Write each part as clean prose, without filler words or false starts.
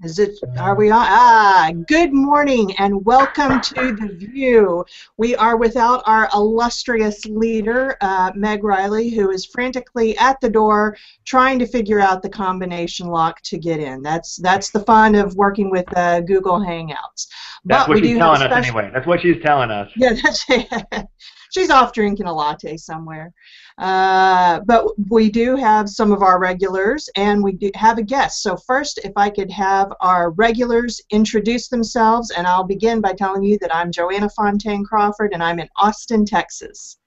Is it, are we on? Ah, good morning and welcome to the VUU. We are without our illustrious leader, Meg Riley, who is frantically at the door trying to figure out the combination lock to get in. That's the fun of working with Google Hangouts. That's But what we she's do have a telling us special. anyway. That's what she's telling us. Yeah, that's she's off drinking a latte somewhere. But we do have some of our regulars, and we do have a guest. So first, if I could have our regulars introduce themselves, and I'll begin by telling you that I'm Joanna Fontaine Crawford, and I'm in Austin, Texas.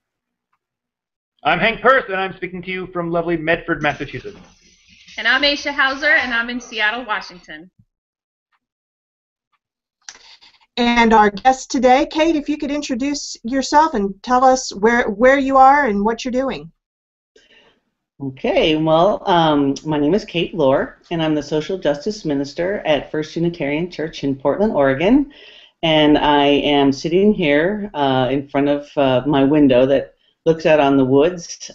I'm Hank Perth, and I'm speaking to you from lovely Medford, Massachusetts. And I'm Aisha Hauser, and I'm in Seattle, Washington. And our guest today, Kate, if you could introduce yourself and tell us where you are and what you're doing. Okay, well, my name is Kate Lohr, and I'm the Social Justice Minister at First Unitarian Church in Portland, Oregon. And I am sitting here in front of my window that looks out on the woods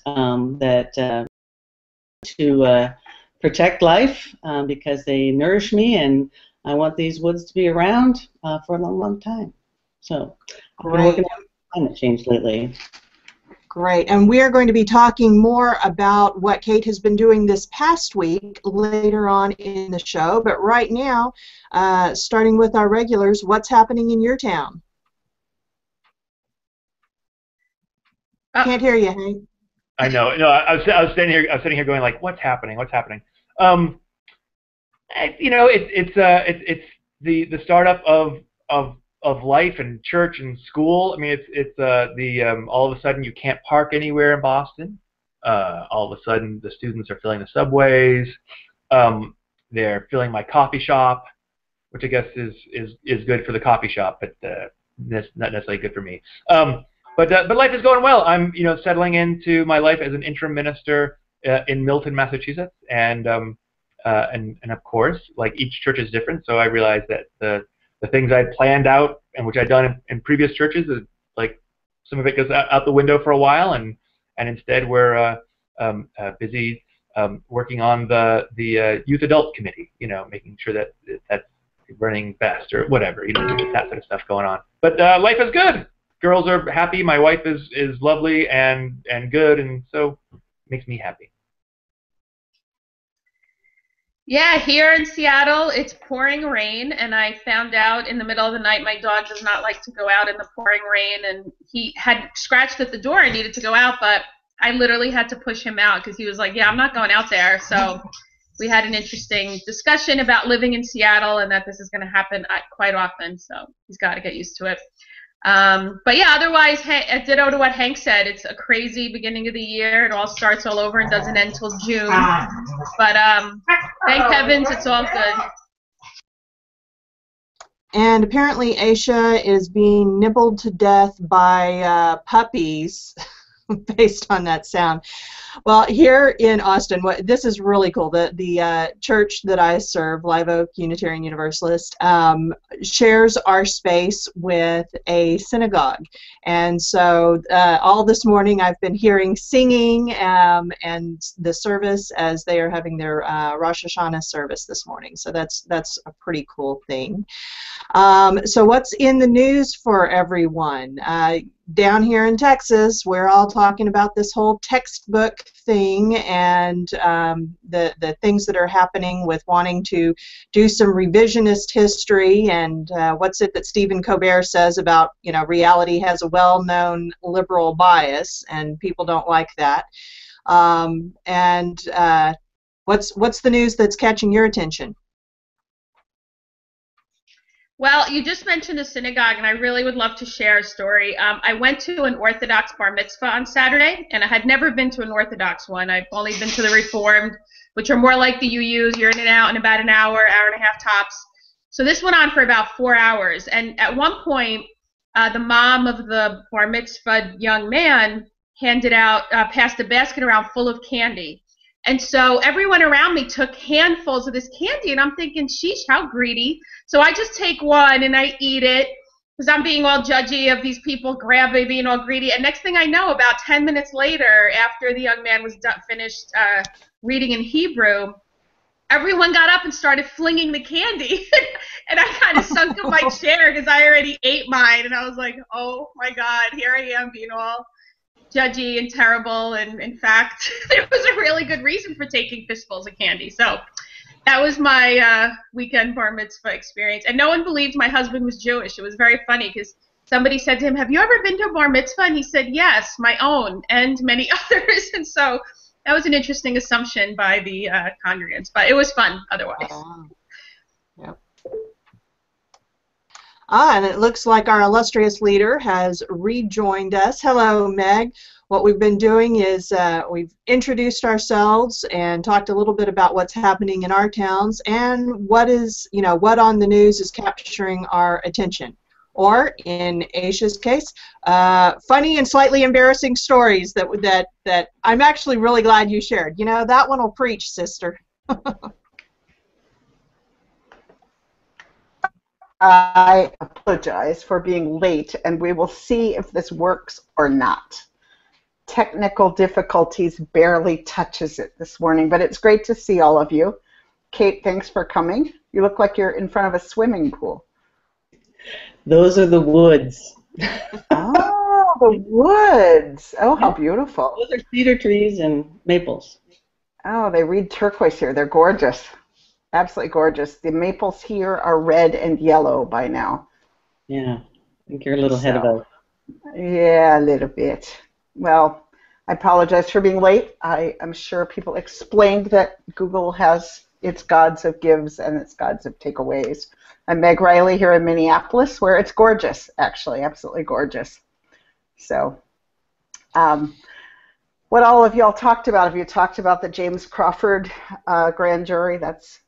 to protect life because they nourish me, and I want these woods to be around for a long, long time. So I've been working on climate change lately. Great. And we are going to be talking more about what Kate has been doing this past week later on in the show. But right now, starting with our regulars, what's happening in your town? Can't hear you, Hank. I know. No, I was sitting here going like, what's happening? What's happening? You know, it's the startup of life and church and school. I mean, it's all of a sudden you can't park anywhere in Boston. All of a sudden the students are filling the subways. They're filling my coffee shop, which I guess is good for the coffee shop, but that's not necessarily good for me. But life is going well. I'm settling into my life as an interim minister in Milton, Massachusetts, and of course, like each church is different. So I realized that the things I'd planned out and which I'd done in previous churches is like some of it goes out the window for a while, and instead we're busy working on the youth adult committee. Making sure that that's running best or whatever. That sort of stuff going on. But life is good. Girls are happy. My wife is lovely and good, and so it makes me happy. Yeah, here in Seattle, it's pouring rain, and I found out in the middle of the night my dog does not like to go out in the pouring rain, and he had scratched at the door and needed to go out, but I literally had to push him out because he was like, yeah, I'm not going out there. So we had an interesting discussion about living in Seattle and that this is going to happen quite often, so he's got to get used to it. But yeah, otherwise, ditto to what Hank said. It's a crazy beginning of the year. It all starts all over and doesn't end till June. But thank heavens it's all good. And apparently Aisha is being nibbled to death by puppies based on that sound. Well, here in Austin, this is really cool. The church that I serve, Live Oak Unitarian Universalist, shares our space with a synagogue. And so all this morning I've been hearing singing and the service as they are having their Rosh Hashanah service this morning. So that's a pretty cool thing. So what's in the news for everyone? Down here in Texas, we're all talking about this whole textbook thing and the things that are happening with wanting to do some revisionist history and what's it that Stephen Colbert says about, reality has a well-known liberal bias and people don't like that. What's the news that's catching your attention? Well, you just mentioned the synagogue, and I really would love to share a story. I went to an Orthodox bar mitzvah on Saturday, and I had never been to an Orthodox one. I've only been to the Reformed, which are more like the UUs. You're in and out in about an hour and a half tops. So this went on for about 4 hours, and at one point, the mom of the bar mitzvah young man passed a basket around full of candy. And so everyone around me took handfuls of this candy, and I'm thinking, sheesh, how greedy. So I just take one and I eat it because I'm being all judgy of these people grabbing, being all greedy. And next thing I know, about 10 minutes later, after the young man was finished reading in Hebrew, everyone got up and started flinging the candy. And I kind of sunk in my chair because I already ate mine. And I was like, oh my God, here I am being all judgy and terrible. And in fact, there was a really good reason for taking fistfuls of candy. So that was my weekend bar mitzvah experience. And no one believed my husband was Jewish. It was very funny because somebody said to him, have you ever been to a bar mitzvah? And he said, yes, my own and many others. And so that was an interesting assumption by the congregants, but it was fun otherwise. Yep. And it looks like our illustrious leader has rejoined us. Hello, Meg. What we've been doing is we've introduced ourselves and talked a little bit about what's happening in our towns and what is, what on the news is capturing our attention. Or, in Aisha's case, funny and slightly embarrassing stories that I'm actually really glad you shared. That one will preach, sister. I apologize for being late, and we will see if this works or not. Technical difficulties barely touches it this morning, but it's great to see all of you. Kate, thanks for coming. You look like you're in front of a swimming pool. Those are the woods. Oh, the woods. Oh, how beautiful. Those are cedar trees and maples. Oh, they read turquoise here. They're gorgeous. Absolutely gorgeous. The maples here are red and yellow by now. Yeah, I think you're a little ahead of us. Yeah, a little bit. Well, I apologize for being late. I am sure people explained that Google has its gods of gives and its gods of takeaways. I'm Meg Riley here in Minneapolis, where it's gorgeous, actually, absolutely gorgeous. So, what all of y'all talked about? Have you talked about the James Crawford grand jury? That's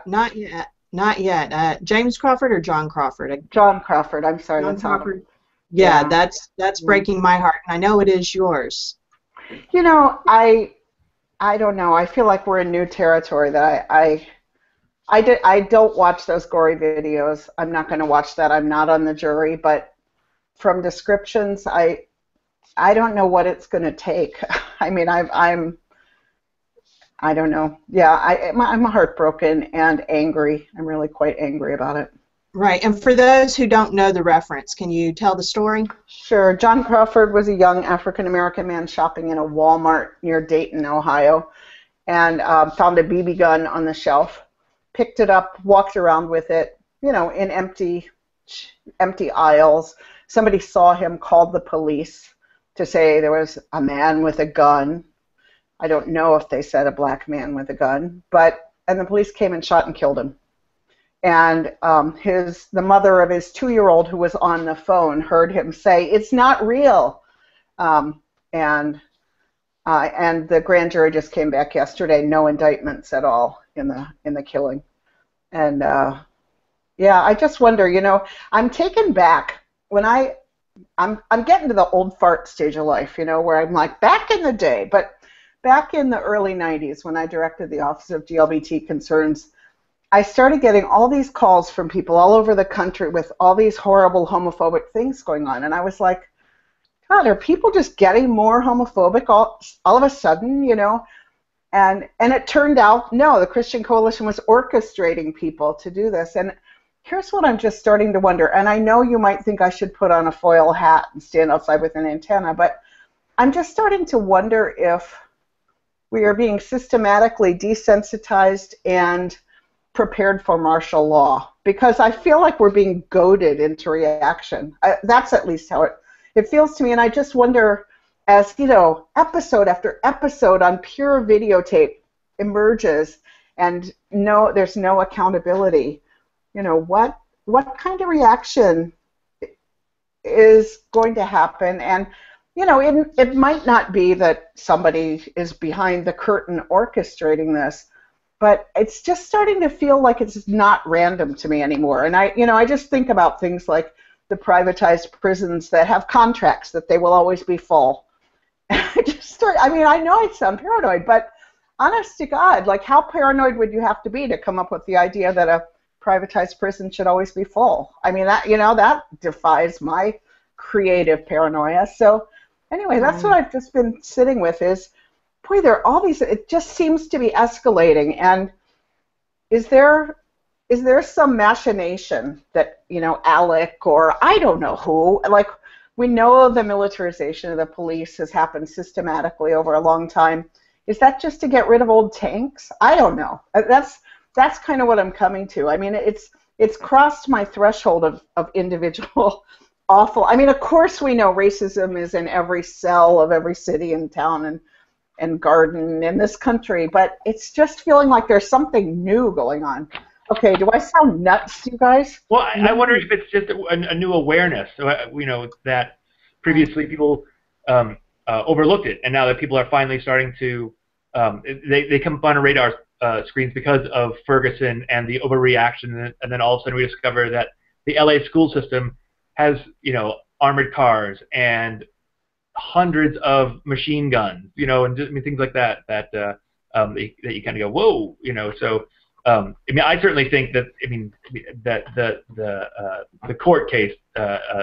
not yet. Not yet. James Crawford or John Crawford? John Crawford. I'm sorry. John Crawford. Yeah, that's breaking my heart, and I know it is yours. I don't know. I feel like we're in new territory. That I don't watch those gory videos. I'm not going to watch that. I'm not on the jury, but from descriptions, I don't know what it's going to take. I mean, I don't know. Yeah, I'm heartbroken and angry. I'm really quite angry about it. Right, and for those who don't know the reference, can you tell the story? Sure. John Crawford was a young African-American man shopping in a Walmart near Dayton, Ohio, and found a BB gun on the shelf, picked it up, walked around with it, in empty aisles. Somebody saw him, called the police to say there was a man with a gun. I don't know if they said a black man with a gun, and the police came and shot and killed him. And the mother of his 2-year-old who was on the phone heard him say, "It's not real." And the grand jury just came back yesterday, no indictments at all in the killing. And I just wonder, I'm taken back when I'm getting to the old fart stage of life, where I'm like back in the day, but back in the early 90s when I directed the Office of GLBT Concerns, I started getting all these calls from people all over the country with all these horrible homophobic things going on. And I was like, God, are people just getting more homophobic all of a sudden, And it turned out, no, the Christian Coalition was orchestrating people to do this. And here's what I'm just starting to wonder. And I know you might think I should put on a foil hat and stand outside with an antenna, but I'm just starting to wonder if we are being systematically desensitized and prepared for martial law, because I feel like we're being goaded into reaction. That's at least how it feels to me, and I just wonder, as episode after episode on pure videotape emerges, and there's no accountability. What kind of reaction is going to happen? And it might not be that somebody is behind the curtain orchestrating this, but it's just starting to feel like it's not random to me anymore. And I just think about things like the privatized prisons that have contracts that they will always be full. I know I sound paranoid, but honest to God, like how paranoid would you have to be to come up with the idea that a privatized prison should always be full? I mean, that defies my creative paranoia. So anyway, that's what I've just been sitting with is, boy, there are all these, it just seems to be escalating. And, is there some machination that, ALEC or I don't know who, like, we know the militarization of the police has happened systematically over a long time. Is that just to get rid of old tanks? I don't know. That's kind of what I'm coming to. I mean, it's crossed my threshold of individual awful. I mean, of course we know racism is in every cell of every city and town and garden in this country, but it's just feeling like there's something new going on. Okay, do I sound nuts, you guys? Well, I wonder if it's just a new awareness. So, that previously people overlooked it, and now that people are finally starting to, they come up on our radar screens because of Ferguson and the overreaction, and then all of a sudden we discover that the LA school system has, armored cars and hundreds of machine guns, and just, things like that that you kind of go, whoa, so. I certainly think that that the court case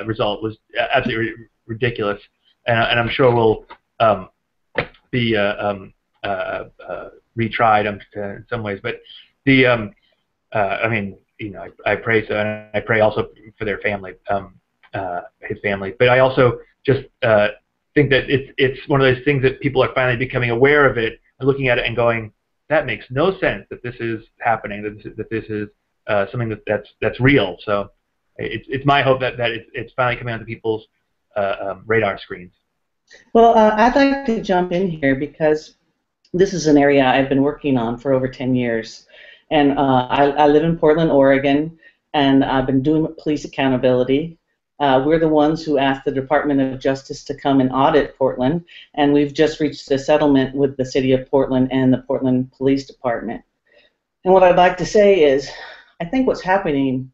result was absolutely ridiculous, and I'm sure will be retried in some ways. But I pray so, and I pray also for their family, his family. But I also just think that it's one of those things that people are finally becoming aware of it and looking at it and going, that makes no sense that this is happening, that this is something that's real. So it's my hope that it's finally coming onto people's radar screens. Well, I'd like to jump in here because this is an area I've been working on for over 10 years. And I live in Portland, Oregon, and I've been doing police accountability. We're the ones who asked the Department of Justice to come and audit Portland, and we've just reached a settlement with the City of Portland and the Portland Police Department. And what I'd like to say is, I think what's happening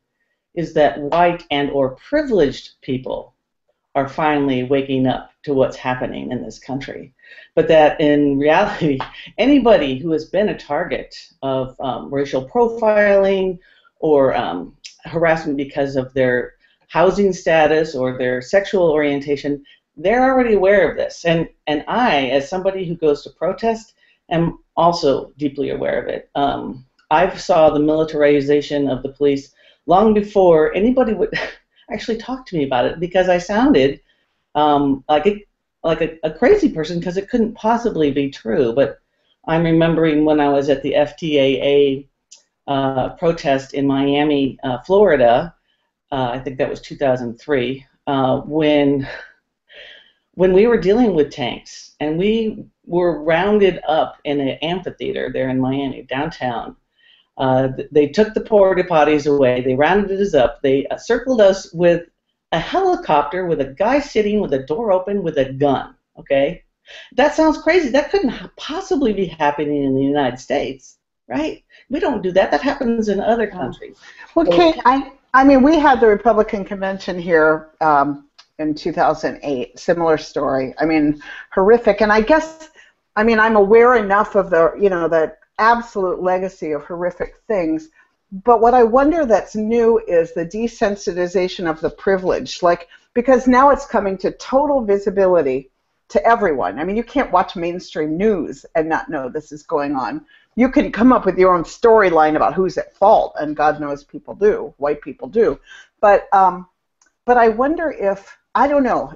is that white and or privileged people are finally waking up to what's happening in this country. But that in reality, anybody who has been a target of racial profiling or harassment because of their housing status or their sexual orientation, they're already aware of this. And I, as somebody who goes to protest, am also deeply aware of it. I saw the militarization of the police long before anybody would actually talk to me about it, because I sounded like a crazy person, because it couldn't possibly be true. But I'm remembering when I was at the FTAA protest in Miami, Florida. I think that was 2003, when we were dealing with tanks, and we were rounded up in an amphitheater there in Miami, downtown. They took the porta potties away, they rounded us up, they circled us with a helicopter with a guy sitting with a door open with a gun, okay? That sounds crazy. That couldn't possibly be happening in the United States, right? We don't do that. That happens in other countries. Well, Kate, I mean, we had the Republican convention here in 2008. Similar story. I mean, horrific. And I guess, I mean, I'm aware enough of the absolute legacy of horrific things. But what I wonder that's new is the desensitization of the privilege. Like, because now it's coming to total visibility to everyone. I mean, you can't watch mainstream news and not know this is going on. You can come up with your own storyline about who's at fault, and God knows people do, white people do. But I wonder if, I don't know,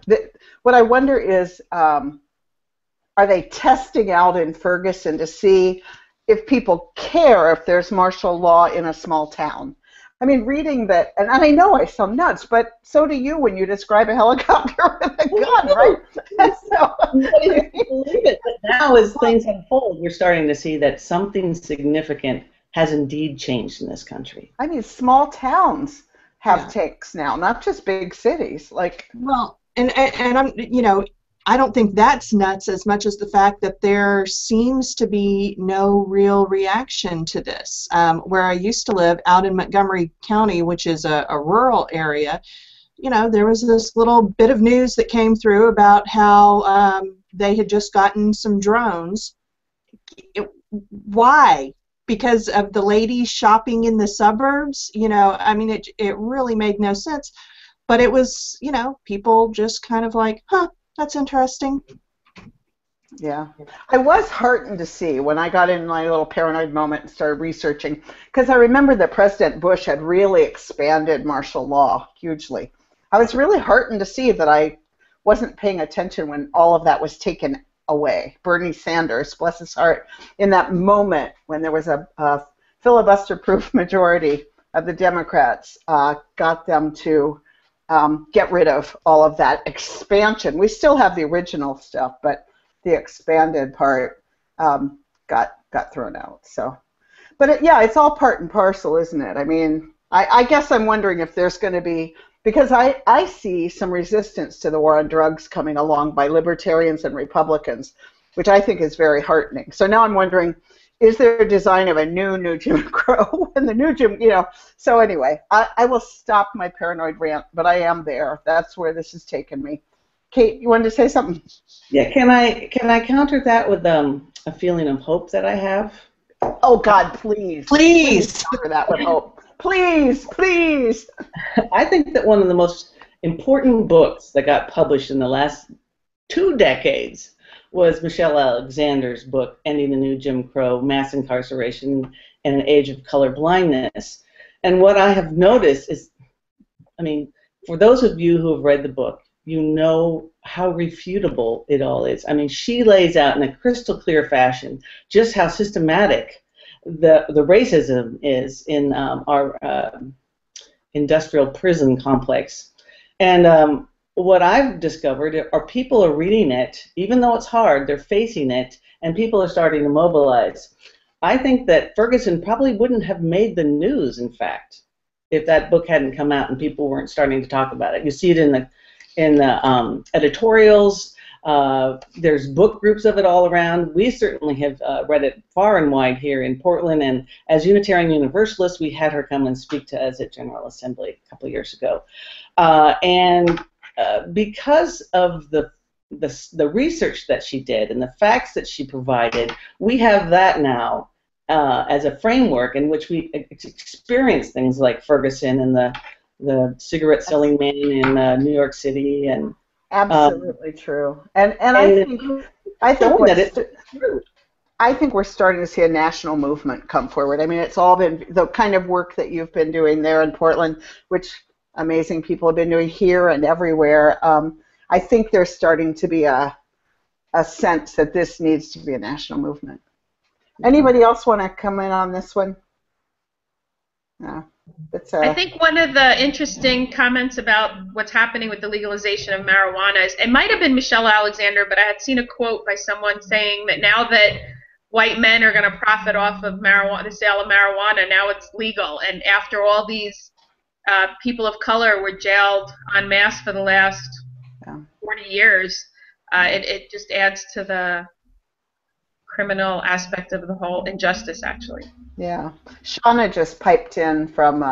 what I wonder is, are they testing out in Ferguson to see if people care if there's martial law in a small town? I mean, reading that, and I know I sound nuts, but so do you when you describe a helicopter with a gun, right? So, believe it. But now, as things unfold, we're starting to see that something significant has indeed changed in this country. I mean, small towns have tanks now, not just big cities. Like, well, and I'm, I don't think that's nuts as much as the fact that there seems to be no real reaction to this. Where I used to live, out in Montgomery County, which is a rural area, there was this little bit of news that came through about how they had just gotten some drones. Why? Because of the ladies shopping in the suburbs? I mean, it really made no sense. But it was, people just kind of like, huh, that's interesting. Yeah. I was heartened to see when I got in my little paranoid moment and started researching, because I remember that President Bush had really expanded martial law hugely. I was really heartened to see that I wasn't paying attention when all of that was taken away. Bernie Sanders, bless his heart, in that moment when there was a filibuster-proof majority of the Democrats, got them to get rid of all of that expansion. We still have the original stuff, but the expanded part got thrown out. So, but yeah, it's all part and parcel, isn't it? I mean, I guess I'm wondering if there's going to be, because I see some resistance to the war on drugs coming along by libertarians and Republicans, which I think is very heartening. So now I'm wondering, is there a design of a new Jim Crow and the new Jim, So anyway, I will stop my paranoid rant, but I am there. That's where this has taken me. Kate, you wanted to say something? Yeah, can I counter that with a feeling of hope that I have? Oh God, please. Please counter that with hope. Please. I think that one of the most important books that got published in the last 2 decades was Michelle Alexander's book, Ending the New Jim Crow, Mass Incarceration in an Age of Color Blindness. And what I have noticed is, I mean, for those of you who have read the book, you know how refutable it all is. I mean, she lays out in a crystal clear fashion just how systematic the racism is in our industrial prison complex. And what I've discovered are people are reading it, even though it's hard, they're facing it, and people are starting to mobilize. I think that Ferguson probably wouldn't have made the news, in fact, if that book hadn't come out and people weren't starting to talk about it. You see it in the editorials. There's book groups of it all around. We certainly have read it far and wide here in Portland, and as Unitarian Universalists, we had her come and speak to us at General Assembly a couple of years ago. And because of the research that she did and the facts that she provided, we have that now as a framework in which we experience things like Ferguson and the cigarette selling man in New York City, and absolutely true. And I think we're starting to see a national movement come forward. I mean, it's all been the kind of work that you've been doing there in Portland, which amazing people have been doing here and everywhere. I think there's starting to be a sense that this needs to be a national movement. Anybody else want to come in on this one? No. I think one of the interesting comments about what's happening with the legalization of marijuana is, it might have been Michelle Alexander, but I had seen a quote by someone saying that now that white men are going to profit off of marijuana, the sale of marijuana, now it's legal. And after all these people of color were jailed en masse for the last 40 years, it just adds to the criminal aspect of the whole injustice, actually. Yeah. Shauna just piped in from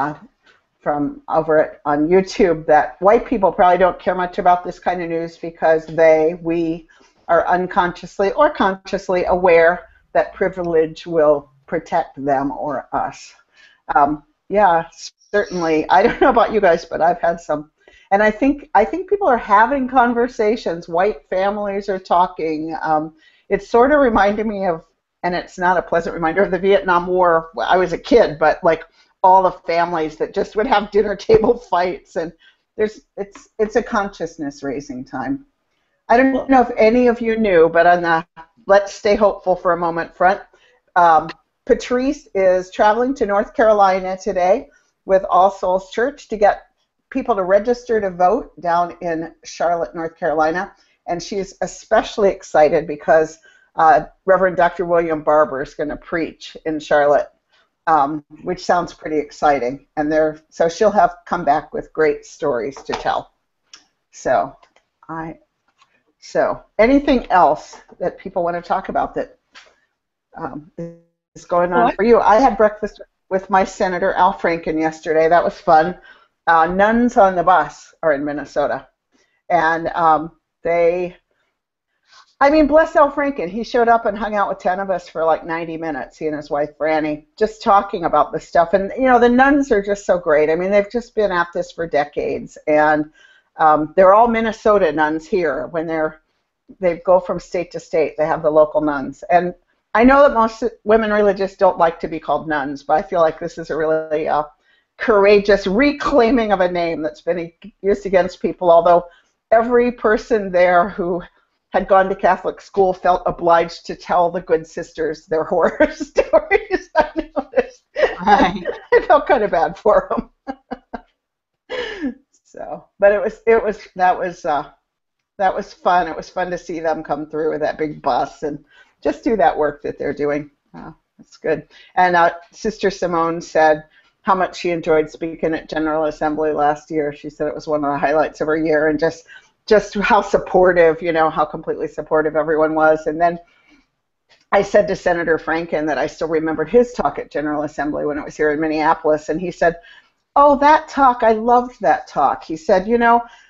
over on YouTube that white people probably don't care much about this kind of news because we are unconsciously or consciously aware that privilege will protect them or us. Yeah, certainly. I don't know about you guys, but I've had some. And I think people are having conversations. White families are talking. It sort of reminded me of, and it's not a pleasant reminder, of the Vietnam War. Well, I was a kid, but like all the families that just would have dinner table fights, and it's a consciousness raising time. I don't know if any of you knew, but on the let's stay hopeful for a moment front, Patrice is traveling to North Carolina today with All Souls Church to get people to register to vote down in Charlotte, North Carolina. And she's especially excited because Reverend Dr. William Barber is going to preach in Charlotte, which sounds pretty exciting. And so she'll have come back with great stories to tell. So anything else that people want to talk about that is going on for you? I had breakfast with my Senator Al Franken yesterday. That was fun. Nuns on the Bus are in Minnesota. And bless Al Franken. He showed up and hung out with 10 of us for like 90 minutes, he and his wife, Franny, just talking about this stuff. And, the nuns are just so great. I mean, they've just been at this for decades. And they're all Minnesota nuns here. When they're they go from state to state. They have the local nuns. And I know that most women religious don't like to be called nuns, but I feel like this is a really courageous reclaiming of a name that's been used against people, although every person there who had gone to Catholic school felt obliged to tell the good sisters their horror stories. I noticed. Right. I felt kind of bad for them. So, but that was fun. It was fun to see them come through with that big bus and just do that work that they're doing. That's good. And Sister Simone said how much she enjoyed speaking at General Assembly last year. She said it was one of the highlights of her year, and just how supportive, how completely supportive everyone was. And then I said to Senator Franken that I still remembered his talk at General Assembly when it was here in Minneapolis, and he said, "Oh, that talk, I loved that talk." He said,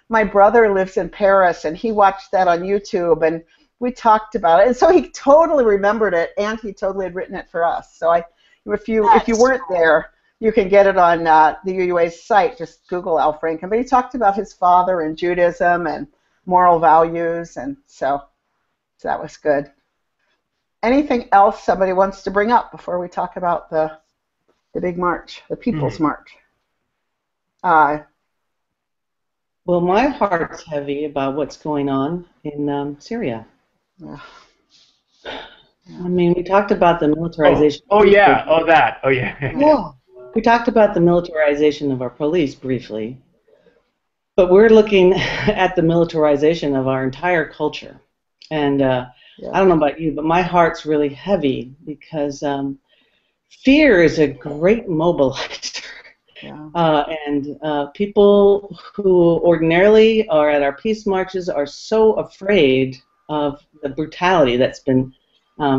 "My brother lives in Paris, and he watched that on YouTube, and we talked about it." And so he totally remembered it, and he totally had written it for us. So if you weren't there, you can get it on the UUA's site. Just Google Al Franken. But he talked about his father and Judaism and moral values, and so that was good. Anything else somebody wants to bring up before we talk about the big march, the People's March? Well, my heart's heavy about what's going on in Syria. Yeah. I mean, we talked about the militarization. Yeah. We talked about the militarization of our police briefly, but we're looking at the militarization of our entire culture. And I don't know about you, but my heart's really heavy because fear is a great mobilizer. Yeah. And people who ordinarily are at our peace marches are so afraid of the brutality that's been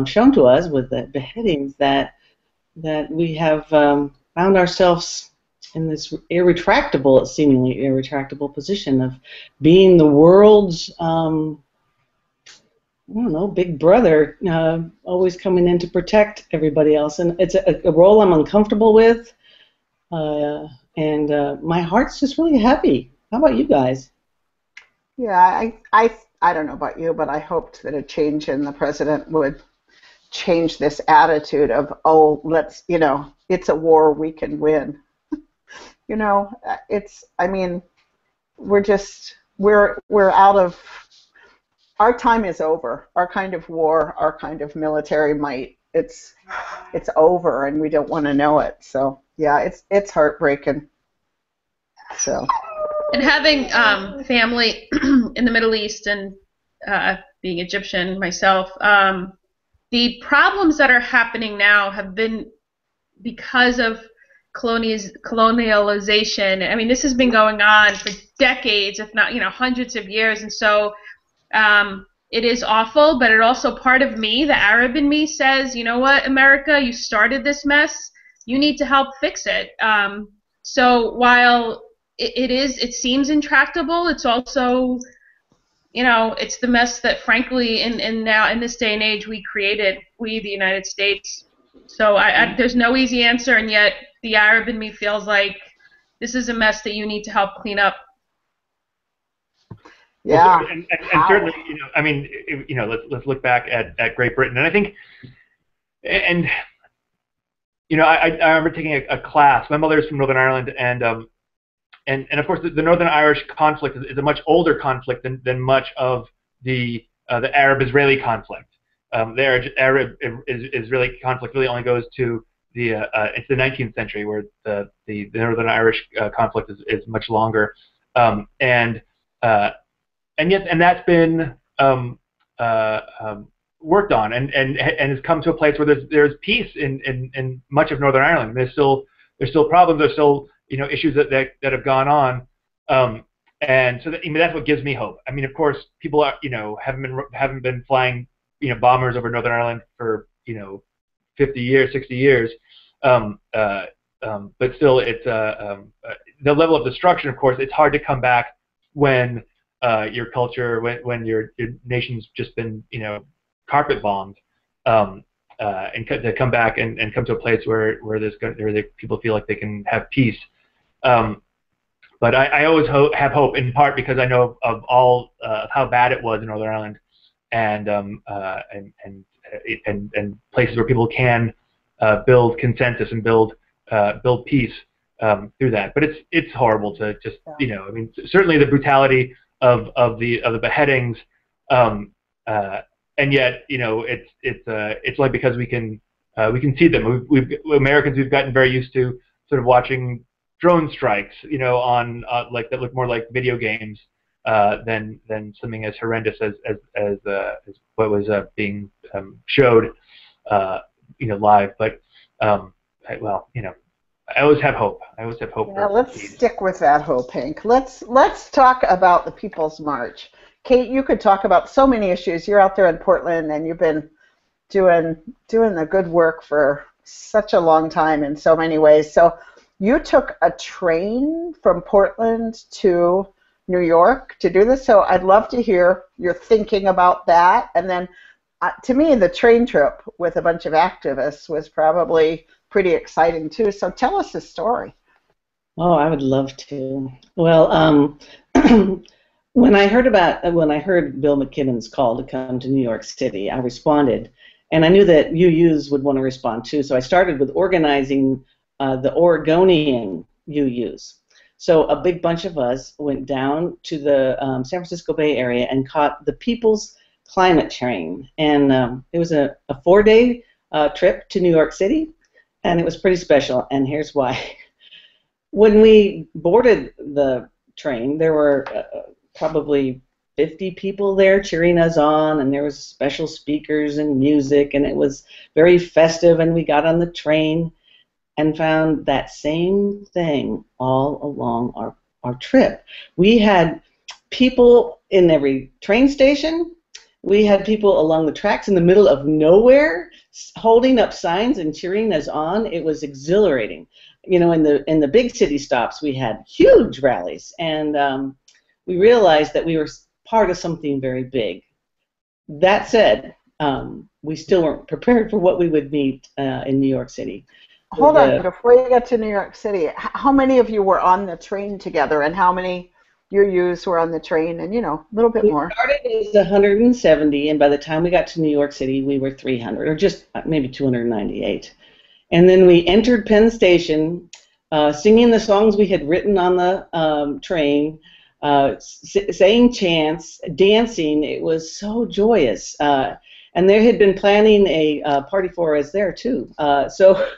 shown to us with the beheadings that we have found ourselves in this seemingly irretractable position of being the world's, big brother, always coming in to protect everybody else. And it's a role I'm uncomfortable with. And my heart's just really heavy. How about you guys? Yeah, I don't know about you, but I hoped that a change in the president would change this attitude of, it's a war we can win. We're out of, our time is over. Our kind of war, our kind of military might, it's over, and we don't want to know it. So yeah, it's heartbreaking. So. And having family in the Middle East and being Egyptian myself, the problems that are happening now have been because of colonialization. I mean, this has been going on for decades, if not, hundreds of years. And so it is awful, but it also, part of me, the Arab in me, says, you know what, America, you started this mess. You need to help fix it. So while it seems intractable, it's also, it's the mess that, frankly, in this day and age, we created, the United States. So there's no easy answer, and yet the Arab in me feels like this is a mess that you need to help clean up. Yeah, and certainly, let's look back at Great Britain, and I think, I remember taking a class. My mother's from Northern Ireland, and of course the Northern Irish conflict is a much older conflict than much of the Arab-Israeli conflict. The Arab-Israeli conflict really only goes to it's the 19th century, where the Northern Irish conflict is much longer, and that's been worked on and has come to a place where there's peace in much of Northern Ireland. There's still problems. There's still issues that have gone on, and so that's what gives me hope. I mean, of course, people are haven't been flying bombers over Northern Ireland for 50 years, 60 years, but still, it's the level of destruction. Of course, it's hard to come back when your culture, when your nation's just been carpet bombed, and to come back and come to a place where people feel like they can have peace. But I always have hope, in part because I know of all how bad it was in Northern Ireland, and places where people can build consensus and build peace through that. But it's horrible to just, you know, I mean, certainly the brutality of the beheadings, and yet, you know, it's only because we can see them. We've Americans, we've gotten very used to sort of watching drone strikes, you know, on like that look more like video games than something as horrendous as what was being showed, you know, live. But well, you know, I always have hope. I always have hope. Yeah, let's stick with that hope, Hank. Let's talk about the People's March. Kate, you could talk about so many issues. You're out there in Portland, and you've been doing the good work for such a long time in so many ways. So you took a train from Portland to New York to do this. So I'd love to hear your thinking about that. And then to me, the train trip with a bunch of activists was probably pretty exciting too. So tell us the story. Oh, I would love to. Well, when I heard Bill McKibben's call to come to New York City, I responded, and I knew that UUs would want to respond too. So I started with organizing the Oregonian UUs. So a big bunch of us went down to the San Francisco Bay Area and caught the People's Climate Train, and it was a 4-day trip to New York City, and it was pretty special. And here's why. When we boarded the train, there were probably 50 people there cheering us on, and there was special speakers and music, and it was very festive. And we got on the train and found that same thing all along our trip. We had people in every train station. We had people along the tracks in the middle of nowhere holding up signs and cheering us on. It was exhilarating. You know, in the big city stops, we had huge rallies, and we realized that we were part of something very big. That said, we still weren't prepared for what we would meet in New York City. Hold on, before you get to New York City, how many of you were on the train together, and how many UUs were on the train, and, you know, a little bit more? We started as 170, and by the time we got to New York City, we were 300, or just maybe 298. And then we entered Penn Station, singing the songs we had written on the train, saying chants, dancing. It was so joyous. And they had been planning a party for us there too. So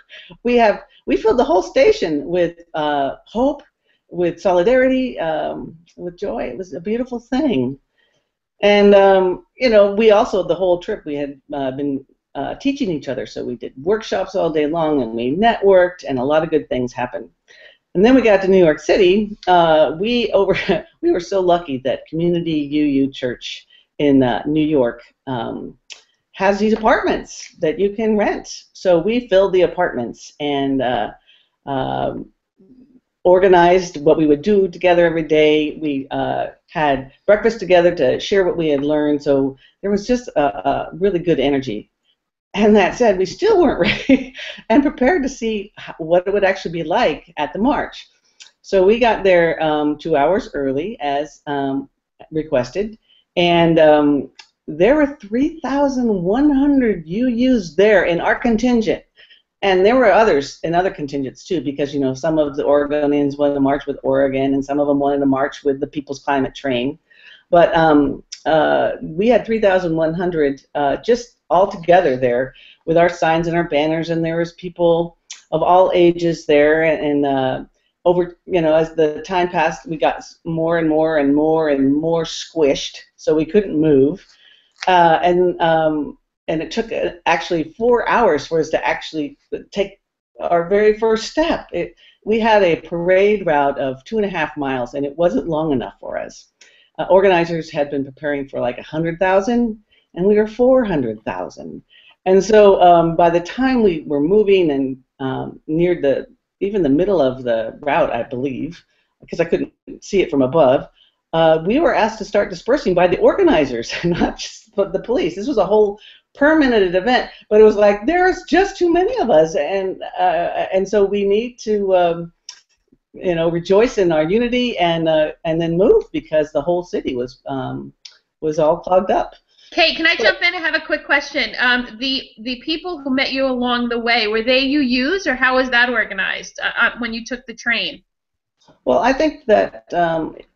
we filled the whole station with hope, with solidarity, with joy. It was a beautiful thing. And you know, we also, the whole trip, we had been teaching each other. So we did workshops all day long, and we networked, and a lot of good things happened. And then we got to New York City. We were so lucky that Community UU Church in New York has these apartments that you can rent. So we filled the apartments and organized what we would do together every day. We had breakfast together to share what we had learned. So there was just a really good energy. And that said, we still weren't ready and prepared to see what it would actually be like at the march. So we got there 2 hours early as requested, and there were 3,100 UUs there in our contingent. And there were others in other contingents too, because, you know, some of the Oregonians wanted to march with Oregon, and some of them wanted to march with the People's Climate Train. But we had 3,100 just all together there with our signs and our banners, and there was people of all ages there. And over, you know, as the time passed, we got more and more and more and more squished, so we couldn't move. And it took actually 4 hours for us to actually take our very first step. We had a parade route of 2.5 miles, and it wasn't long enough for us. Organizers had been preparing for like 100,000, and we were 400,000. And so by the time we were moving and near even the middle of the route, I believe, because I couldn't see it from above, we were asked to start dispersing by the organizers, not just the police. This was a whole permanent event, but it was like, there's just too many of us, and so we need to you know, rejoice in our unity and then move, because the whole city was all clogged up. Kate, can I jump in? I have a quick question. The people who met you along the way, were they UUs, or how was that organized when you took the train? Well, I think that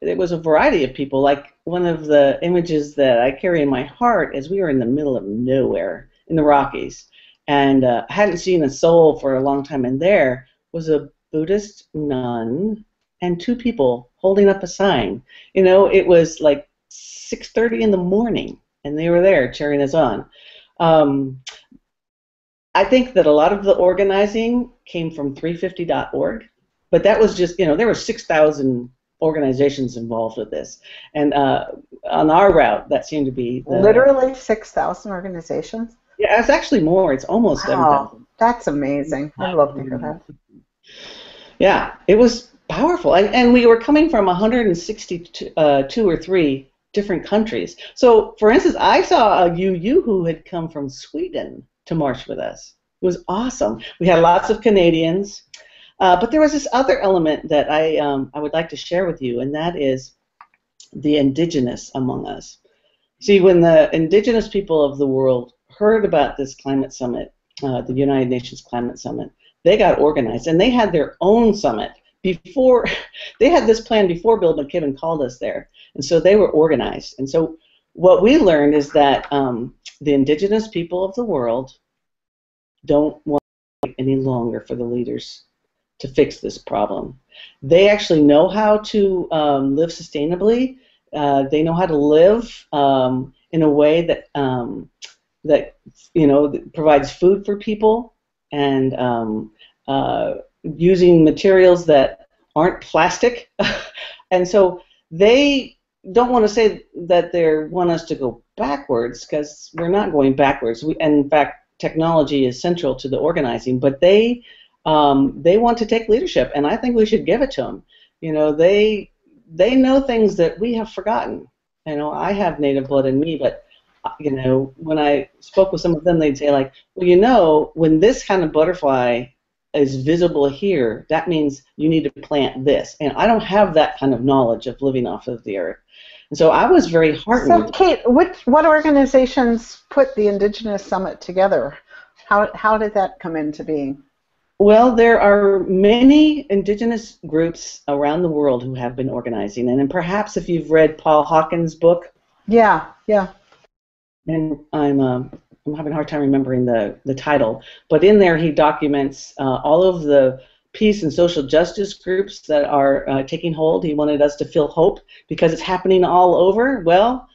it was a variety of people. Like one of the images that I carry in my heart is we were in the middle of nowhere in the Rockies, and hadn't seen a soul for a long time. And there was a Buddhist nun and two people holding up a sign. You know, it was like 6:30 in the morning, and they were there cheering us on. Um, I think that a lot of the organizing came from 350.org, but that was just, you know, there were 6,000 organizations involved with this. And on our route, that seemed to be the... Literally 6,000 organizations? Yeah, it's actually more. It's almost 7,000. That's amazing. I'd love to hear that. Yeah, it was powerful. And we were coming from 162 or 3 different countries. So, for instance, I saw a UU who had come from Sweden to march with us. It was awesome. We had lots of Canadians, but there was this other element that I would like to share with you, and that is the indigenous among us. See, when the indigenous people of the world heard about this climate summit, the United Nations Climate Summit, they got organized, and they had their own summit before. They had this plan before Bill McKibben called us there, and so they were organized. And so what we learned is that the indigenous people of the world don't want to wait any longer for the leaders to fix this problem. They actually know how to live sustainably. They know how to live in a way that that that provides food for people, and using materials that aren't plastic. And so they don't want to say that they want us to go backwards, because we're not going backwards. And in fact, technology is central to the organizing, but they want to take leadership, and I think we should give it to them. They know things that we have forgotten. I have native blood in me, but when I spoke with some of them, they'd say like, well, when this kind of butterfly is visible here, that means you need to plant this. And I don't have that kind of knowledge of living off of the earth. And so I was very heartened. So, Kate, what organizations put the Indigenous Summit together? How did that come into being? Well, there are many indigenous groups around the world who have been organizing. And then perhaps if you've read Paul Hawkins' book. Yeah. And I'm having a hard time remembering the title, but in there he documents all of the peace and social justice groups that are taking hold. He wanted us to feel hope because it's happening all over. Well,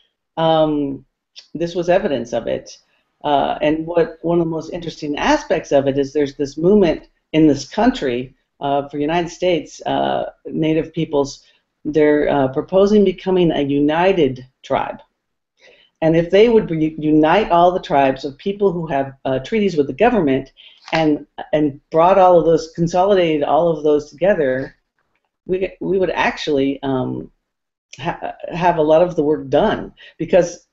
this was evidence of it. And one of the most interesting aspects of it is there's this movement in this country for United States Native peoples. They're proposing becoming a united tribe. And if they would unite all the tribes of people who have treaties with the government and brought all of those, consolidated all of those together, we would actually have a lot of the work done, because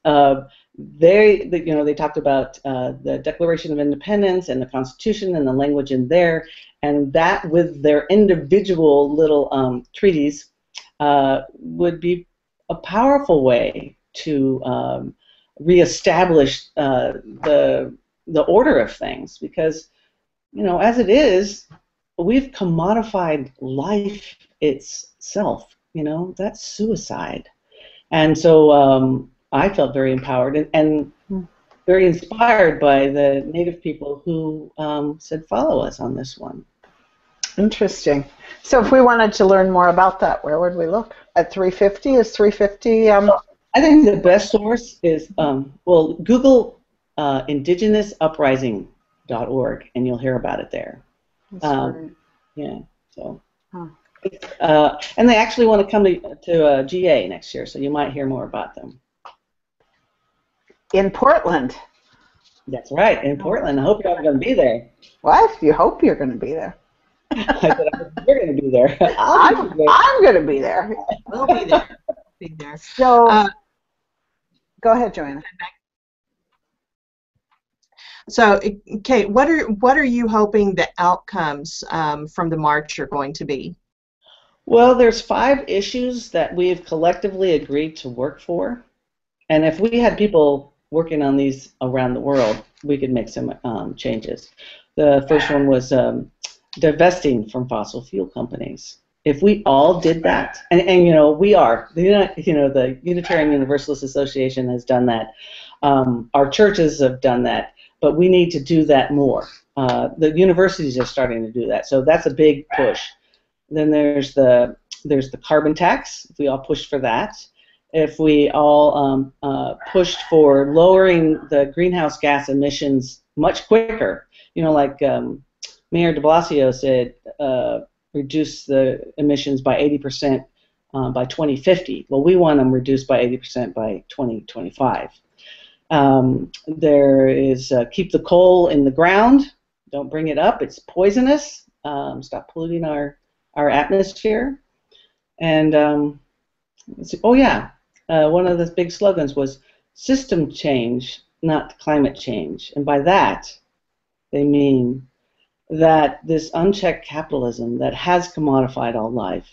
they talked about the Declaration of Independence and the Constitution and the language in there, and that with their individual little treaties would be a powerful way to reestablish the order of things, because as it is, we've commodified life itself. That's suicide. And so I felt very empowered and very inspired by the Native people who said follow us on this one. Interesting. So if we wanted to learn more about that, where would we look? At 350? Is 350? I think the best source is, Google indigenousuprising.org, and you'll hear about it there. Yeah, so. Huh. And they actually want to come to GA next year, so you might hear more about them. In Portland? That's right, in Portland. I hope you're going to be there. What? You hope you're going to be there? I said, I hope you're going to be there. I'm going to be there. We'll be there. Be there. So, go ahead, Joanna. So, Kate, what are you hoping the outcomes from the march are going to be? Well, there's 5 issues that we've collectively agreed to work for, and if we had people working on these around the world, we could make some changes. The first one was divesting from fossil fuel companies. If we all did that, and we are, the Unitarian Universalist Association has done that. Our churches have done that, but we need to do that more. The universities are starting to do that, so that's a big push. Then there's the carbon tax. If we all pushed for that, if we all pushed for lowering the greenhouse gas emissions much quicker, like Mayor de Blasio said, reduce the emissions by 80% by 2050. Well, we want them reduced by 80% by 2025. There is keep the coal in the ground. Don't bring it up. It's poisonous. Stop polluting our atmosphere. And one of the big slogans was system change, not climate change. And by that, they mean that this unchecked capitalism that has commodified all life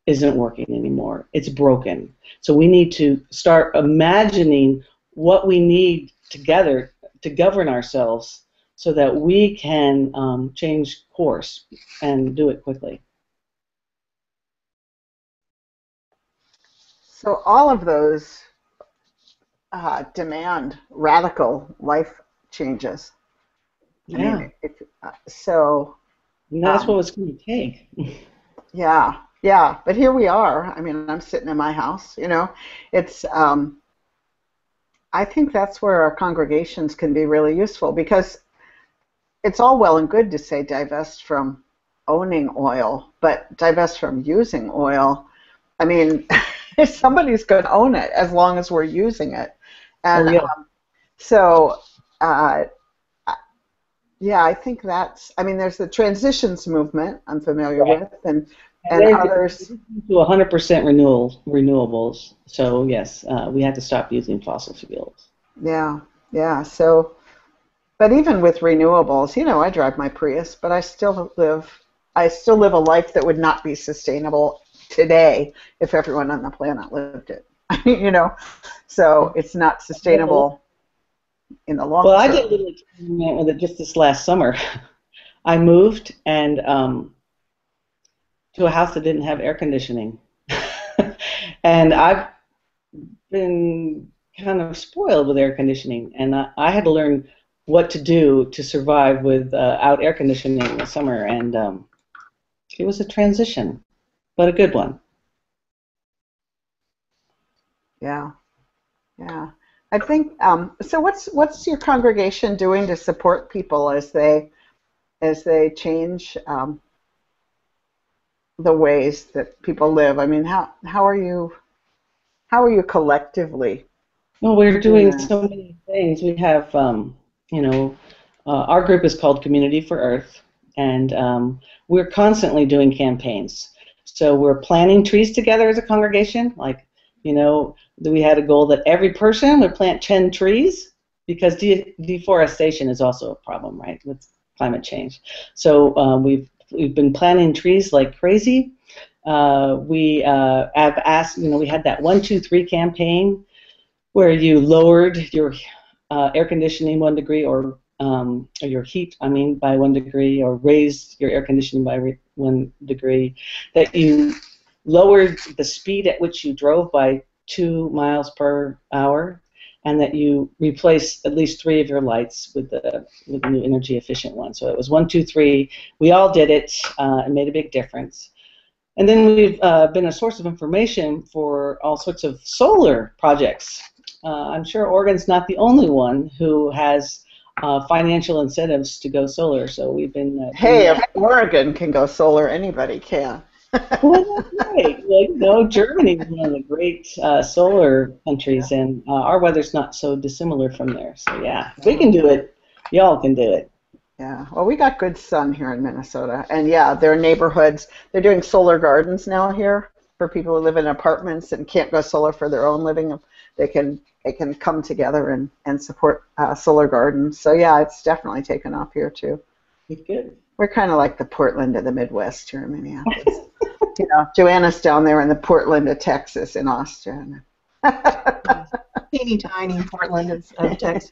isn't working anymore. It's broken. So we need to start imagining what we need together to govern ourselves so that we can change course and do it quickly. So all of those demand radical life changes. Yeah. I mean, so. And that's what it's going to take. Yeah. But here we are. I mean, I'm sitting in my house. It's. I think that's where our congregations can be really useful, because it's all well and good to say divest from owning oil, but divest from using oil. I mean, somebody's going to own it as long as we're using it. And I think that's, there's the transitions movement I'm familiar with, and others. To 100% renewables. So yes, we have to stop using fossil fuels. Yeah. So, but even with renewables, I drive my Prius, but I still live a life that would not be sustainable today if everyone on the planet lived it. So it's not sustainable in the long term. Well, I did a little experiment with it just this last summer. I moved and to a house that didn't have air conditioning. And I've been kind of spoiled with air conditioning, and I had to learn what to do to survive without air conditioning in the summer, and it was a transition, but a good one. Yeah. I think so. What's your congregation doing to support people as they change the ways that people live? I mean, how are you collectively? Well, we're doing so many things. We have, our group is called Community for Earth, and we're constantly doing campaigns. So we're planting trees together as a congregation. Like, we had a goal that every person would plant 10 trees, because deforestation is also a problem, right, with climate change. So we've been planting trees like crazy. We have asked, we had that 1, 2, 3 campaign where you lowered your air conditioning 1 degree, or your heat, by 1 degree, or raised your air conditioning by 1 degree, that you lowered the speed at which you drove by 2 miles per hour, and that you replaced at least 3 of your lights with the new energy efficient one. So it was 1, 2, 3. We all did it. It made a big difference. And then we've been a source of information for all sorts of solar projects. I'm sure Oregon's not the only one who has financial incentives to go solar. So we've been. Hey, if Oregon can go solar, anybody can. Well, that's right. Well, Germany is one of the great solar countries, and our weather's not so dissimilar from there. So yeah, if we can do it, y'all can do it. Yeah. Well, we got good sun here in Minnesota, and yeah, there are neighborhoods. They're doing solar gardens now here for people who live in apartments and can't go solar for their own living. They can come together and support solar gardens. So yeah, it's definitely taken off here too. Good. We're kind of like the Portland of the Midwest here in Minneapolis. Joanna's down there in the Portland of Texas in Austin. teeny tiny Portland of Texas.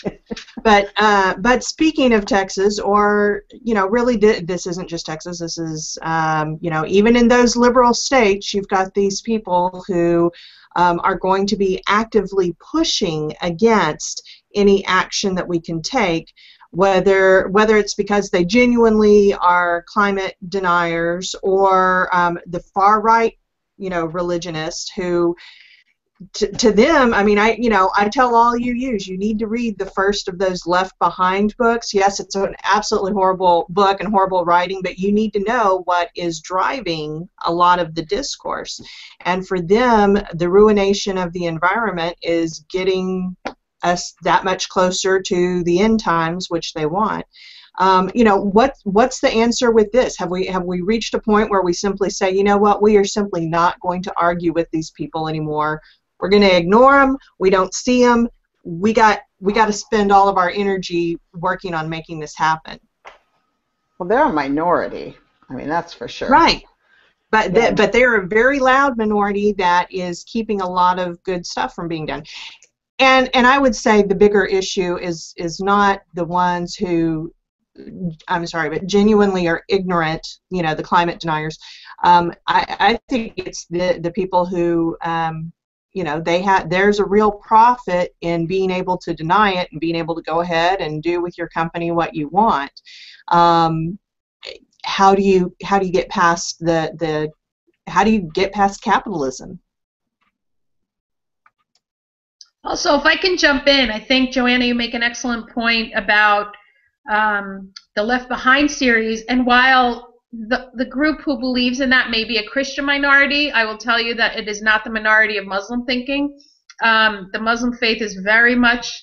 But speaking of Texas, or really, this isn't just Texas. This is even in those liberal states, you've got these people who are going to be actively pushing against any action that we can take, whether it's because they genuinely are climate deniers, or the far right, religionists who, to them, I mean, I tell all UUs, you need to read the first of those Left Behind books. Yes, it's an absolutely horrible book and horrible writing, but you need to know what is driving a lot of the discourse. And for them, the ruination of the environment is getting us that much closer to the end times, which they want. What's the answer with this? Have we reached a point where we simply say, you know what, we are simply not going to argue with these people anymore? We're going to ignore them. We don't see them. We got to spend all of our energy working on making this happen. Well, they're a minority. I mean, that's for sure. Right. But they're a very loud minority that is keeping a lot of good stuff from being done. And I would say the bigger issue is not the ones who, I'm sorry, but genuinely are ignorant, the climate deniers. I think it's the people who, there's a real profit in being able to deny it and being able to go ahead and do with your company what you want. How do you get past how do you get past capitalism? Also, if I can jump in, I think, Joanna, you make an excellent point about the Left Behind series. And while the group who believes in that may be a Christian minority, I will tell you that it is not the minority of Muslim thinking. The Muslim faith is very much,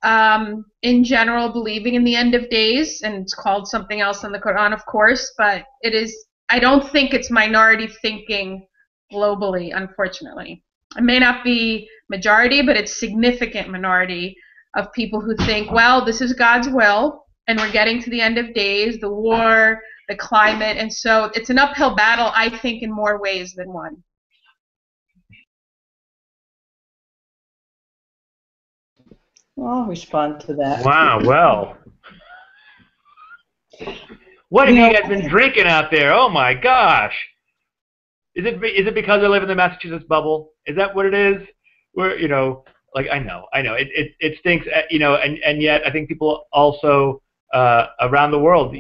in general, believing in the end of days, and it's called something else in the Quran, of course, but it is, I don't think it's minority thinking globally, unfortunately. It may not be majority, but it's significant minority of people who think, well, this is God's will, and we're getting to the end of days, the war, the climate, and so it's an uphill battle, I think, in more ways than one. I'll respond to that. Wow, well. What have you guys been drinking out there? Oh my gosh. Is it because I live in the Massachusetts bubble? Is that what it is? Where, I know, it stinks, and yet I think people also around the world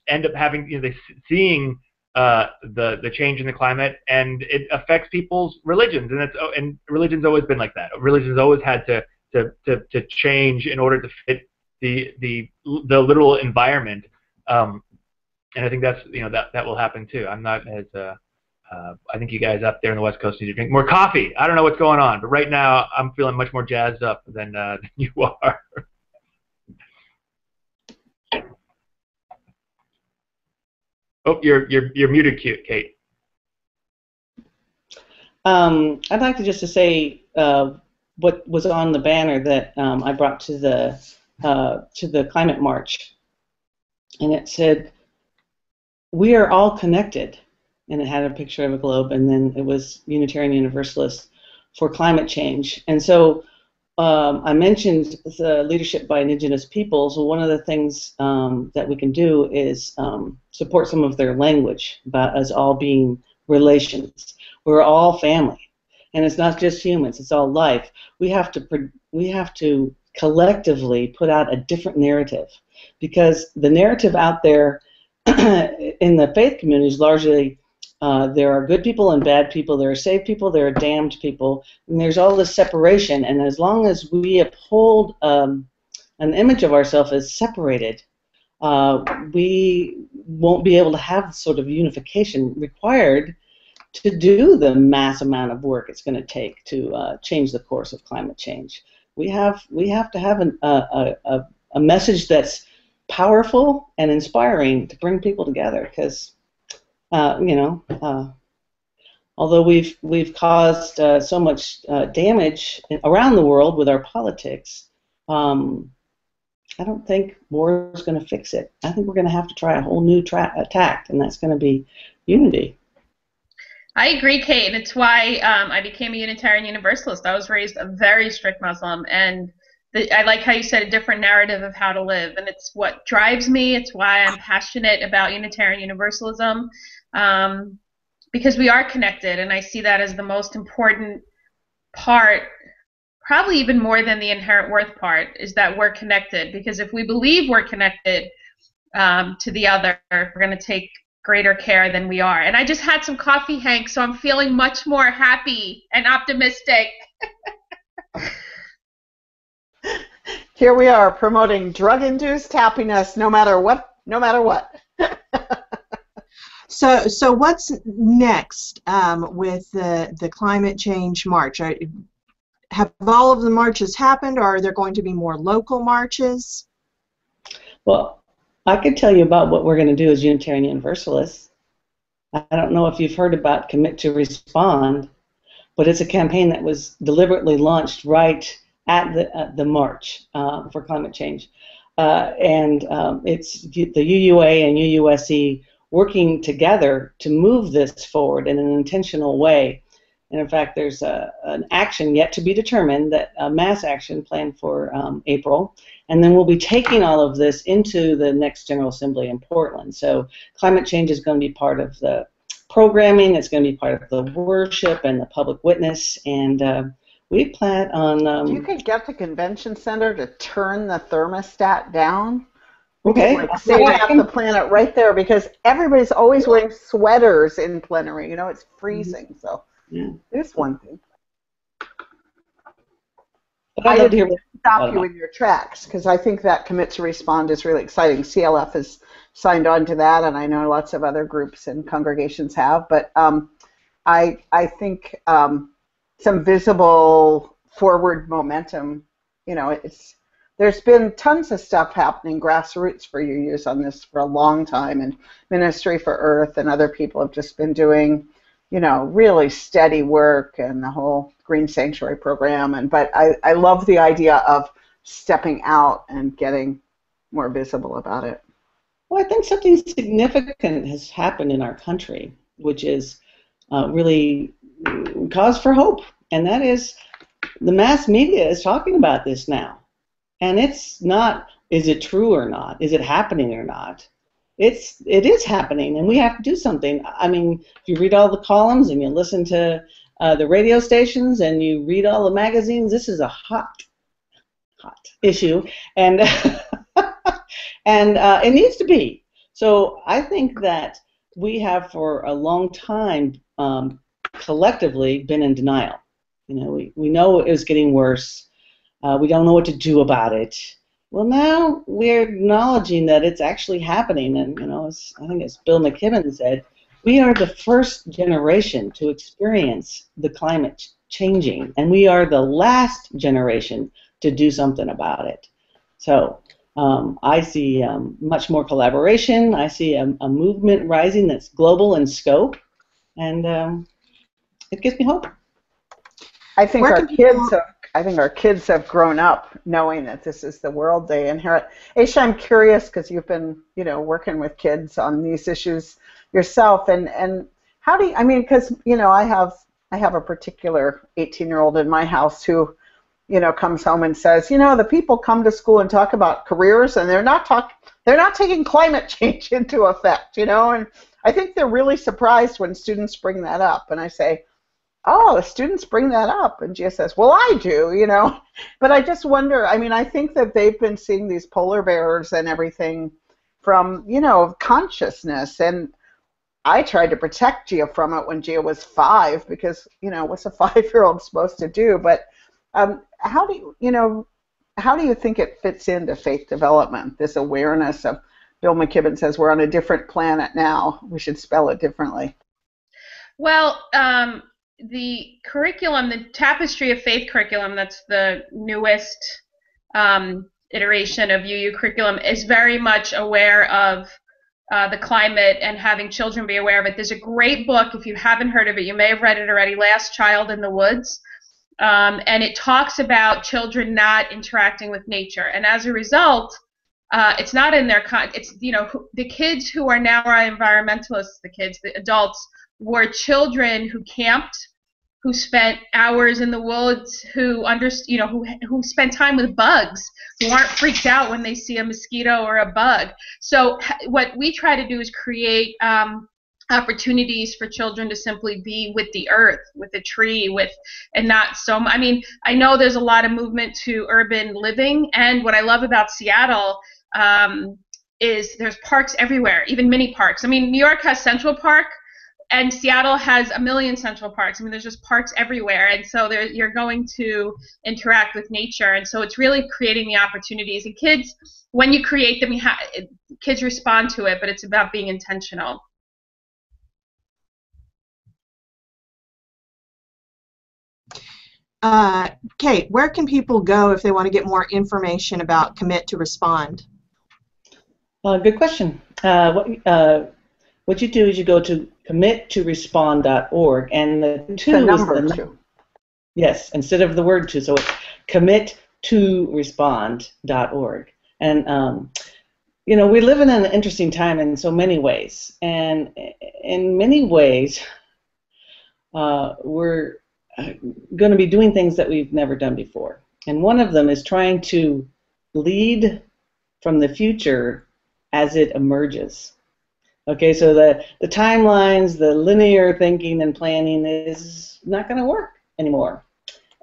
end up having, seeing the change in the climate, and it affects people's religions, and religion's always been like that. Religion's always had to change in order to fit the literal environment, and I think that's that will happen too. I'm not as I think you guys up there in the West Coast need to drink more coffee. I don't know what's going on, but right now I'm feeling much more jazzed up than you are. Oh, you're muted, Kate. I'd like to just say what was on the banner that I brought to the climate march, and it said, "We are all connected." And it had a picture of a globe, and then it was Unitarian Universalists for climate change. And so I mentioned the leadership by indigenous peoples. Well, one of the things that we can do is support some of their language about us all being relations. We're all family, and it's not just humans; it's all life. We have to collectively put out a different narrative, because the narrative out there in the faith community is largely there are good people and bad people, there are saved people, there are damned people, and there's all this separation. And as long as we uphold an image of ourselves as separated, we won't be able to have the sort of unification required to do the mass amount of work it's going to take to change the course of climate change. We have to have a message that's powerful and inspiring to bring people together, because although we've caused so much damage around the world with our politics, I don't think war is going to fix it. I think we're going to have to try a whole new tact, and that's going to be unity. I agree, Kate, and it's why I became a Unitarian Universalist. I was raised a very strict Muslim, and I like how you said a different narrative of how to live, and it's what drives me. It's why I'm passionate about Unitarian Universalism, because we are connected, and I see that as the most important part, probably even more than the inherent worth part, is that we're connected. Because if we believe we're connected to the other, we're going to take greater care than we are. And I just had some coffee, Hank, so I'm feeling much more happy and optimistic. Here we are promoting drug-induced happiness no matter what, no matter what. So what's next with the climate change march? Have all of the marches happened, or are there going to be more local marches? Well, I could tell you about what we're going to do as Unitarian Universalists. I don't know if you've heard about Commit to Respond, but it's a campaign that was deliberately launched right at the March for climate change. It's the UUA and UUSC working together to move this forward in an intentional way. And in fact, there's an action yet to be determined, that a mass action planned for April. And then we'll be taking all of this into the next General Assembly in Portland. So climate change is going to be part of the programming. It's going to be part of the worship and the public witness. And we plan on... you could get the convention center to turn the thermostat down. Okay. Like save half the planet right there, because everybody's always wearing sweaters in plenary. You know, it's freezing. So there's one thing. I didn't stop you in your tracks, because I think that Commit to Respond is really exciting. CLF has signed on to that, and I know lots of other groups and congregations have. But I think some visible forward momentum. You know, there's been tons of stuff happening grassroots for UUs on this for a long time, and Ministry for Earth and other people have just been doing, you know, really steady work, and the whole Green Sanctuary program. But I love the idea of stepping out and getting more visible about it. Well, I think something significant has happened in our country, which is really cause for hope, and that is the mass media is talking about this now. And it's not, is it true or not? Is it happening or not? It is happening, and we have to do something. I mean, if you read all the columns and you listen to the radio stations and you read all the magazines, this is a hot issue, and and it needs to be. So I think that we have for a long time collectively been in denial. You know, we know it was getting worse. We don't know what to do about it. Well, now we're acknowledging that it's actually happening, and you know, I think as Bill McKibben said, we are the first generation to experience the climate changing, and we are the last generation to do something about it. So I see much more collaboration. I see a movement rising that's global in scope, and it gives me hope. I think our kids have grown up knowing that this is the World Day. And Aisha, I'm curious, because you've been, you know, working with kids on these issues yourself, and how do you, I mean, because, you know, I have a particular 18-year-old in my house who, you know, comes home and says, you know, the people come to school and talk about careers, and they're not taking climate change into effect, you know, and I think they're really surprised when students bring that up, and I say, oh, the students bring that up, and Gia says, well, I do, you know, but I just wonder, I mean, I think that they've been seeing these polar bears and everything from, you know, consciousness, and I tried to protect Gia from it when Gia was 5, because, you know, what's a 5-year-old supposed to do? But how do you think it fits into faith development, this awareness of, Bill McKibben says we're on a different planet now, we should spell it differently. Well, the curriculum, the Tapestry of Faith curriculum, that's the newest iteration of UU curriculum, is very much aware of the climate and having children be aware of it. There's a great book, if you haven't heard of it, you may have read it already, Last Child in the Woods, and it talks about children not interacting with nature. And as a result, it's not in their, it's, you know, the kids who are now our environmentalists, the adults, were children who camped, who spent hours in the woods, who who spent time with bugs, who aren't freaked out when they see a mosquito or a bug. So what we try to do is create opportunities for children to simply be with the earth, with a tree, and not so much. I mean, I know there's a lot of movement to urban living, and what I love about Seattle is there's parks everywhere, even mini parks. I mean, New York has Central Park, and Seattle has a million Central Parks. I mean, there's just parks everywhere, and so you're going to interact with nature, and so it's really creating the opportunities. And kids, when you create them, kids respond to it, but it's about being intentional. Kate, where can people go if they want to get more information about Commit to Respond? Good question. What you do is you go to committorespond.org, and the two the is number the two. Yes, instead of the word two, so it's committorespond.org. And we live in an interesting time in so many ways, and in many ways, we're going to be doing things that we've never done before. And one of them is trying to lead from the future as it emerges. Okay, so the timelines, the linear thinking and planning is not going to work anymore.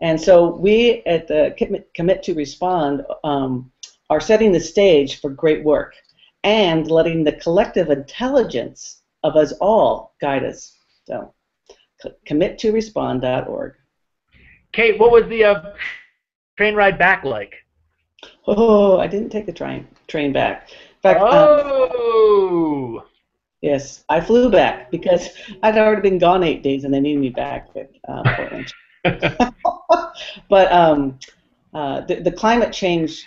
And so we at the Commit to Respond are setting the stage for great work and letting the collective intelligence of us all guide us. So committorespond.org. Kate, what was the train ride back like? Oh, I didn't take the train back. In fact, yes, I flew back because I'd already been gone 8 days and they needed me back at Portland. But the climate change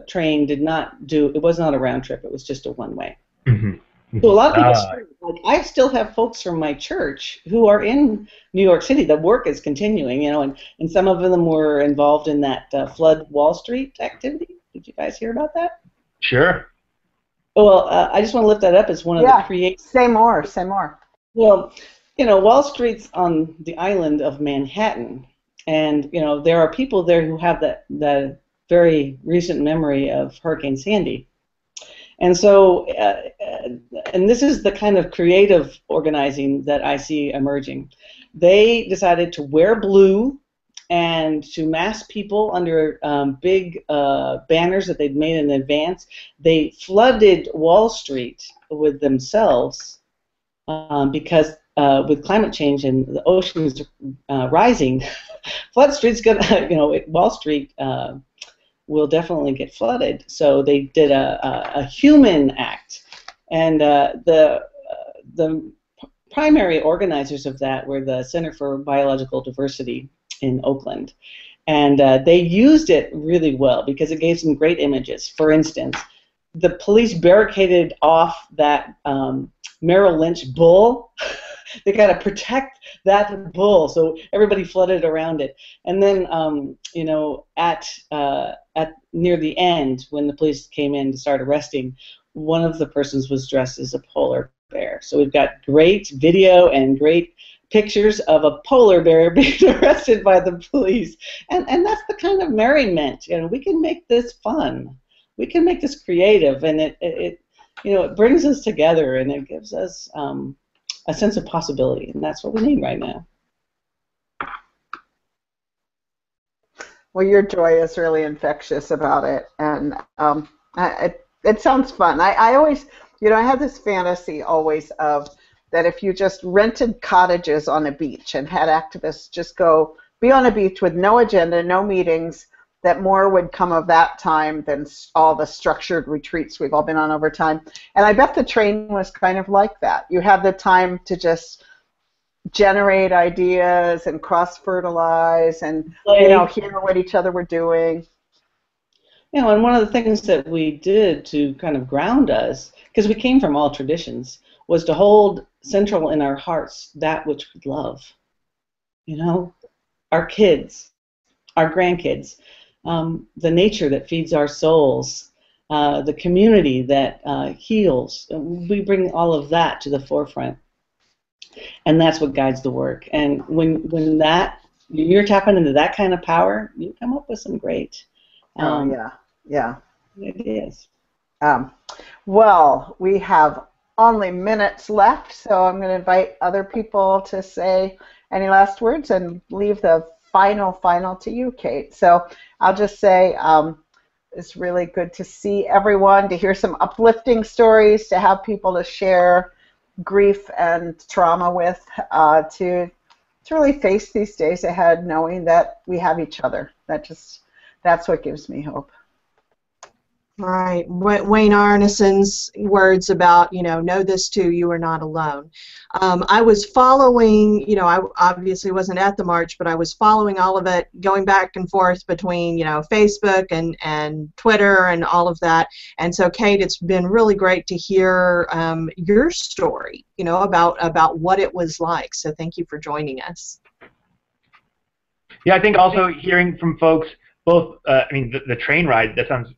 train did not it was not a round trip, it was just a one-way. Mm-hmm. So a lot of people, like, I still have folks from my church who are in New York City. The work is continuing, and some of them were involved in that Flood Wall Street activity. Did you guys hear about that? Sure. Well, I just want to lift that up as one of the creators. Say more. Well, Wall Street's on the island of Manhattan, and there are people there who have that very recent memory of Hurricane Sandy. And so, and this is the kind of creative organizing that I see emerging. They decided to wear blue and to mass people under big banners that they'd made in advance. They flooded Wall Street with themselves because with climate change and the oceans rising, Flood Street's gonna, Wall Street will definitely get flooded. So they did a human act, and the primary organizers of that were the Center for Biological Diversity in Oakland, and they used it really well because it gave some great images. For instance, the police barricaded off that Merrill Lynch bull. They got to protect that bull, so everybody flooded around it. And then, at near the end, when the police came in to start arresting, one of the persons was dressed as a polar bear. So we've got great video and great pictures of a polar bear being arrested by the police, and that's the kind of merriment. We can make this fun. We can make this creative, and it brings us together, and it gives us a sense of possibility, and that's what we need right now. Well, your joy is really infectious about it, and it sounds fun. I always, I have this fantasy always of that if you just rented cottages on a beach and had activists just go be on a beach with no agenda, no meetings, that more would come of that time than all the structured retreats we've all been on over time. And I bet the train was kind of like that. You had the time to just generate ideas and cross-fertilize and hear what each other were doing. And one of the things that we did to kind of ground us, because we came from all traditions, was to hold central in our hearts that which we love. Our kids, our grandkids, the nature that feeds our souls, the community that heals. We bring all of that to the forefront. And that's what guides the work. And when you're tapping into that kind of power, you come up with some great ideas. Well, we have only minutes left, so I'm going to invite other people to say any last words and leave the final to you, Kate. So I'll just say it's really good to see everyone, to hear some uplifting stories, to have people to share grief and trauma with, to really face these days ahead knowing that we have each other. That's what gives me hope. Right. Wayne Arneson's words about, know this too, you are not alone. I was following, I obviously wasn't at the march, but I was following all of it, going back and forth between, Facebook and Twitter and all of that. And so, Kate, it's been really great to hear your story, about what it was like. So thank you for joining us. Yeah, I think also hearing from folks, both, the train ride, that sounds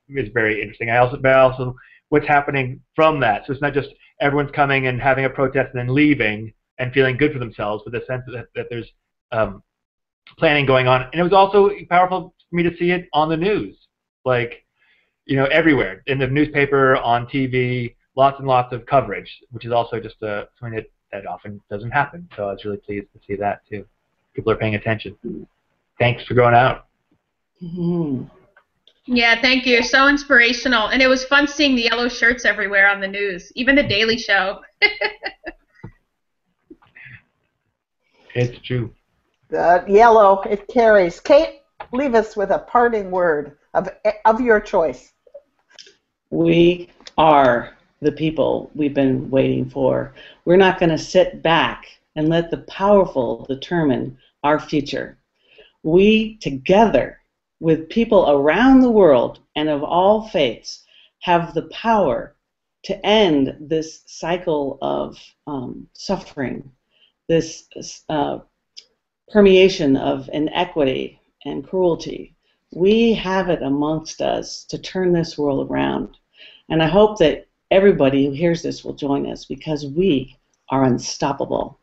is very interesting. But also what's happening from that. So it's not just everyone's coming and having a protest and then leaving and feeling good for themselves, but the sense that there's planning going on. And it was also powerful for me to see it on the news, everywhere, in the newspaper, on TV, lots and lots of coverage, which is also just something that often doesn't happen. So I was really pleased to see that too. People are paying attention. Thanks for going out. Mm-hmm. Yeah, thank you. You're so inspirational. And it was fun seeing the yellow shirts everywhere on the news, even the Daily Show. It's true. The yellow, it carries. Kate, leave us with a parting word of your choice. We are the people we've been waiting for. We're not going to sit back and let the powerful determine our future. We, together, with people around the world and of all faiths, have the power to end this cycle of suffering, this permeation of inequity and cruelty. We have it amongst us to turn this world around. And I hope that everybody who hears this will join us, because we are unstoppable.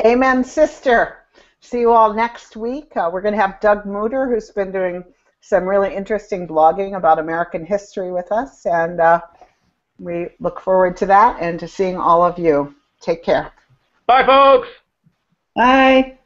Amen, sister. See you all next week. We're going to have Doug Mooter, who's been doing some really interesting blogging about American history with us, and we look forward to that and to seeing all of you. Take care. Bye, folks. Bye.